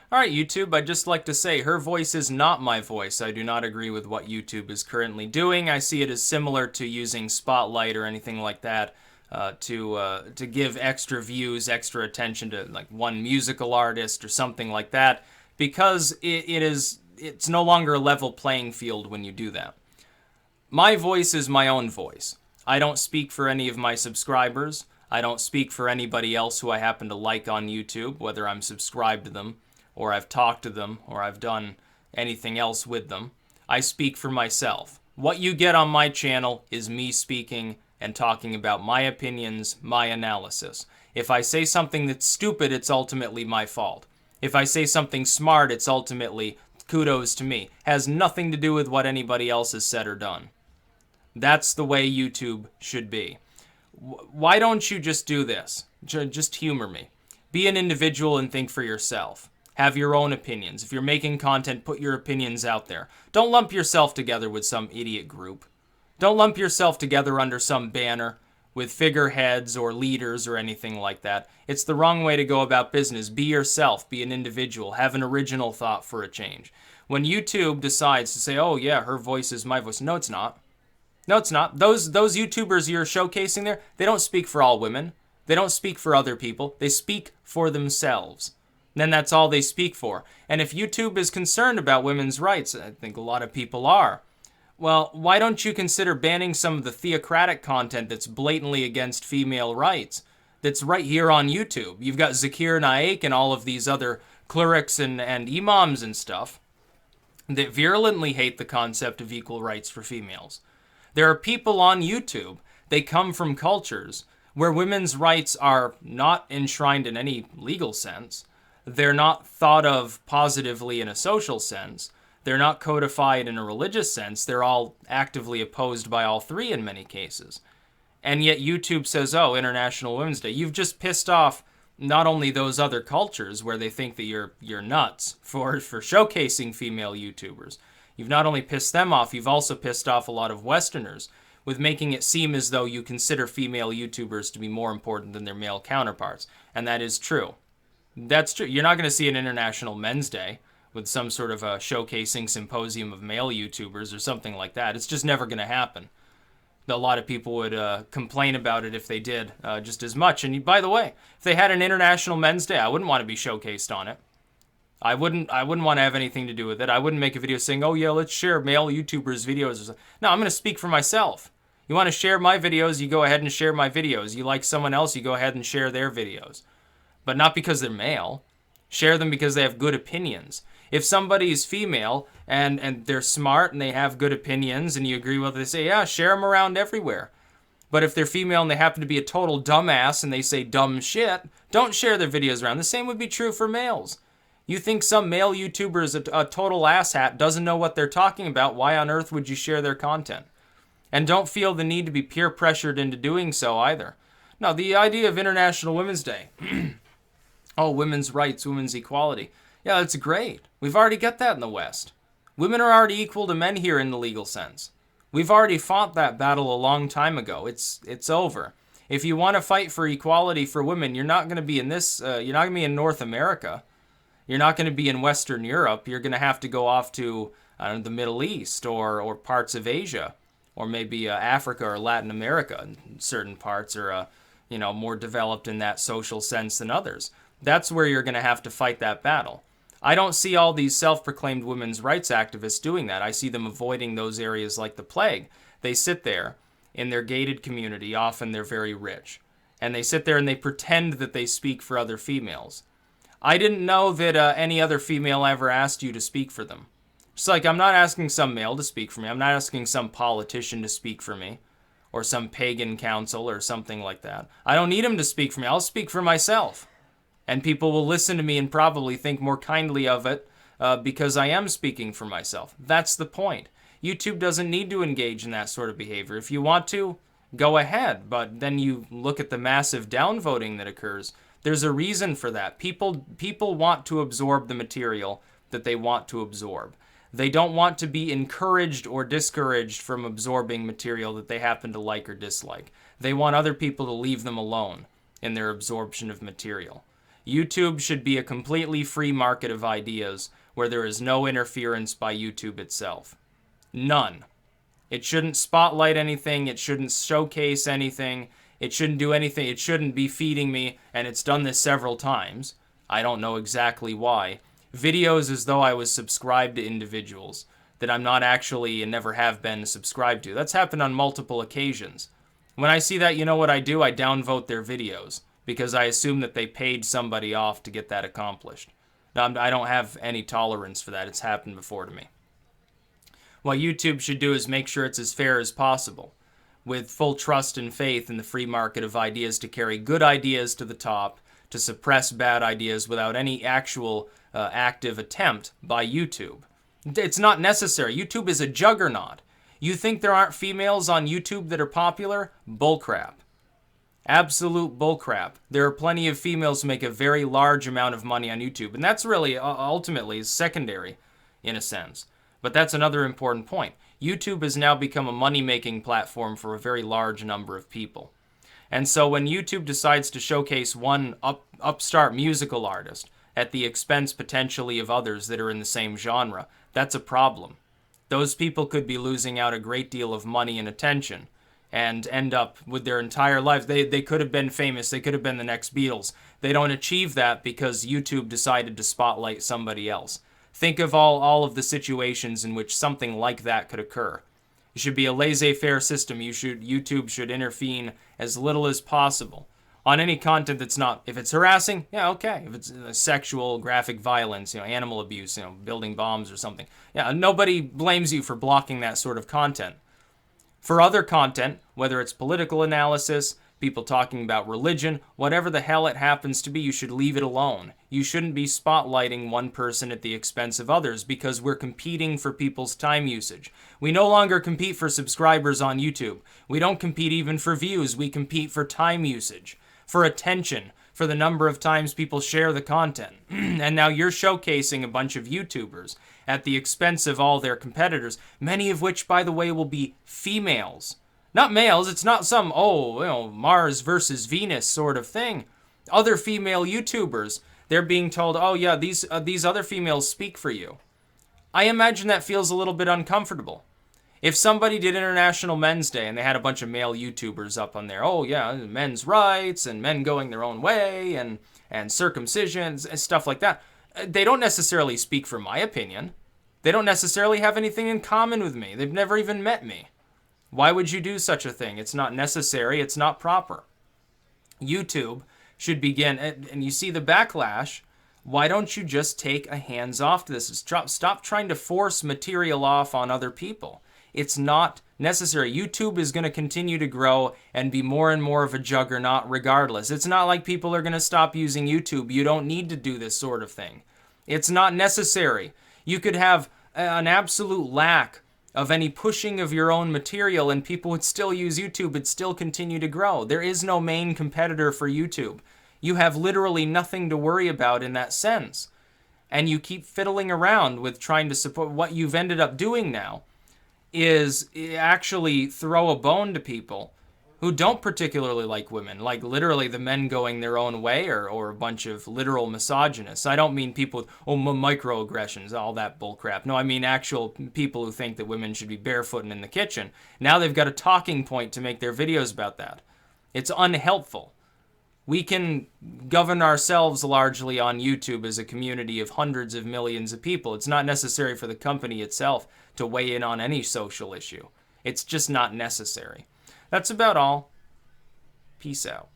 All right, YouTube, I'd just like to say her voice is not my voice. I do not agree with what YouTube is currently doing. I see it as similar to using Spotlight or anything like that to give extra views, extra attention to like one musical artist or something like that, because it's no longer a level playing field when you do that. My voice is my own voice. I don't speak for any of my subscribers. I don't speak for anybody else who I happen to like on YouTube, whether I'm subscribed to them, or I've talked to them, or I've done anything else with them. I speak for myself. What you get on my channel is me speaking and talking about my opinions, my analysis. If I say something that's stupid, it's ultimately my fault. If I say something smart, it's ultimately kudos to me. Has nothing to do with what anybody else has said or done. That's the way YouTube should be. Why don't you just do this? Just humor me. Be an individual and think for yourself. Have your own opinions. If you're making content, put your opinions out there. Don't lump yourself together with some idiot group. Don't lump yourself together under some banner with figureheads or leaders or anything like that. It's the wrong way to go about business. Be yourself. Be an individual. Have an original thought for a change. When YouTube decides to say, oh yeah, her voice is my voice. No, it's not. No, it's not. Those YouTubers you're showcasing there, they don't speak for all women. They don't speak for other people. They speak for themselves. Then that's all they speak for. And if YouTube is concerned about women's rights, I think a lot of people are, well, why don't you consider banning some of the theocratic content that's blatantly against female rights? That's right here on YouTube. You've got Zakir Naik and all of these other clerics and imams and stuff that virulently hate the concept of equal rights for females. There are people on YouTube, they come from cultures where women's rights are not enshrined in any legal sense. They're not thought of positively in a social sense. They're not codified in a religious sense. They're all actively opposed by all three in many cases. And yet YouTube says, oh, International Women's Day. You've just pissed off not only those other cultures where they think that you're nuts for showcasing female YouTubers. You've not only pissed them off, you've also pissed off a lot of Westerners with making it seem as though you consider female YouTubers to be more important than their male counterparts. And that is true. That's true. You're not going to see an International Men's Day with some sort of a showcasing symposium of male YouTubers or something like that. It's just never going to happen. A lot of people would complain about it if they did just as much. And by the way, if they had an International Men's Day, I wouldn't want to be showcased on it. I wouldn't want to have anything to do with it. I wouldn't make a video saying, oh yeah, let's share male YouTubers' videos. No, I'm going to speak for myself. You want to share my videos, you go ahead and share my videos. You like someone else, you go ahead and share their videos. But not because they're male. Share them because they have good opinions. If somebody is female and they're smart and they have good opinions and you agree with what they say, yeah, share them around everywhere. But if they're female and they happen to be a total dumbass and they say dumb shit, don't share their videos around. The same would be true for males. You think some male YouTuber is a total asshat, doesn't know what they're talking about, why on earth would you share their content? And don't feel the need to be peer pressured into doing so either. No, the idea of International Women's Day. Oh, women's rights, women's equality. Yeah, that's great. We've already got that in the West. Women are already equal to men here in the legal sense. We've already fought that battle a long time ago. It's over. If you want to fight for equality for women, you're not going to be in this. You're not going to be in North America. You're not going to be in Western Europe. You're going to have to go off to the Middle East or parts of Asia, or maybe Africa or Latin America. Certain parts are more developed in that social sense than others. That's where you're going to have to fight that battle. I don't see all these self-proclaimed women's rights activists doing that. I see them avoiding those areas like the plague. They sit there in their gated community, often they're very rich, and they sit there and they pretend that they speak for other females. I didn't know that any other female ever asked you to speak for them. Just like I'm not asking some male to speak for me. I'm not asking some politician to speak for me or some pagan council or something like that. I don't need him to speak for me. I'll speak for myself. And people will listen to me and probably think more kindly of it because I am speaking for myself. That's the point. YouTube doesn't need to engage in that sort of behavior. If you want to, go ahead. But then you look at the massive downvoting that occurs. There's a reason for that. People want to absorb the material that they want to absorb. They don't want to be encouraged or discouraged from absorbing material that they happen to like or dislike. They want other people to leave them alone in their absorption of material. YouTube should be a completely free market of ideas where there is no interference by YouTube itself. None. It shouldn't spotlight anything. It shouldn't showcase anything. It shouldn't do anything. It shouldn't be feeding me, and it's done this several times. I don't know exactly why. Videos as though I was subscribed to individuals that I'm not actually and never have been subscribed to. That's happened on multiple occasions. When I see that, you know what I do? I downvote their videos because I assume that they paid somebody off to get that accomplished. I don't have any tolerance for that. It's happened before to me. What YouTube should do is make sure it's as fair as possible, with full trust and faith in the free market of ideas to carry good ideas to the top, to suppress bad ideas without any actual active attempt by YouTube. It's not necessary. YouTube is a juggernaut. You think there aren't females on YouTube that are popular? Bullcrap. Absolute bullcrap. There are plenty of females who make a very large amount of money on YouTube, and that's really ultimately secondary in a sense. But that's another important point. YouTube has now become a money-making platform for a very large number of people. And so when YouTube decides to showcase one upstart musical artist at the expense potentially of others that are in the same genre, that's a problem. Those people could be losing out a great deal of money and attention and end up with their entire lives. They could have been famous. They could have been the next Beatles. They don't achieve that because YouTube decided to spotlight somebody else. Think of all of the situations in which something like that could occur. It should be a laissez-faire system. YouTube should intervene as little as possible on any content that's not. If it's harassing, yeah, okay. If it's sexual, graphic violence, animal abuse, building bombs or something, yeah, nobody blames you for blocking that sort of content. For other content, whether it's political analysis, people talking about religion, whatever the hell it happens to be, you should leave it alone. You shouldn't be spotlighting one person at the expense of others because we're competing for people's time usage. We no longer compete for subscribers on YouTube. We don't compete even for views. We compete for time usage, for attention, for the number of times people share the content. And now you're showcasing a bunch of YouTubers at the expense of all their competitors, many of which, by the way, will be females. Not males. It's not some, Mars versus Venus sort of thing. Other female YouTubers, they're being told, oh yeah, these other females speak for you. I imagine that feels a little bit uncomfortable. If somebody did International Men's Day and they had a bunch of male YouTubers up on there, oh yeah, men's rights and men going their own way and circumcisions and stuff like that, they don't necessarily speak for my opinion. They don't necessarily have anything in common with me. They've never even met me. Why would you do such a thing? It's not necessary. It's not proper. YouTube should begin, and you see the backlash. Why don't you just take a hands off to this? Stop trying to force material off on other people. It's not necessary. YouTube is going to continue to grow and be more and more of a juggernaut regardless. It's not like people are going to stop using YouTube. You don't need to do this sort of thing. It's not necessary. You could have an absolute lack of any pushing of your own material and people would still use YouTube. It'd still continue to grow. There is no main competitor for YouTube. You have literally nothing to worry about in that sense. And you keep fiddling around with trying to support. What you've ended up doing now is actually throw a bone to people who don't particularly like women, like literally the men going their own way or a bunch of literal misogynists. I don't mean people with microaggressions, all that bullcrap. No, I mean actual people who think that women should be barefooting in the kitchen. Now they've got a talking point to make their videos about that. It's unhelpful. We can govern ourselves largely on YouTube as a community of hundreds of millions of people. It's not necessary for the company itself to weigh in on any social issue. It's just not necessary. That's about all. Peace out.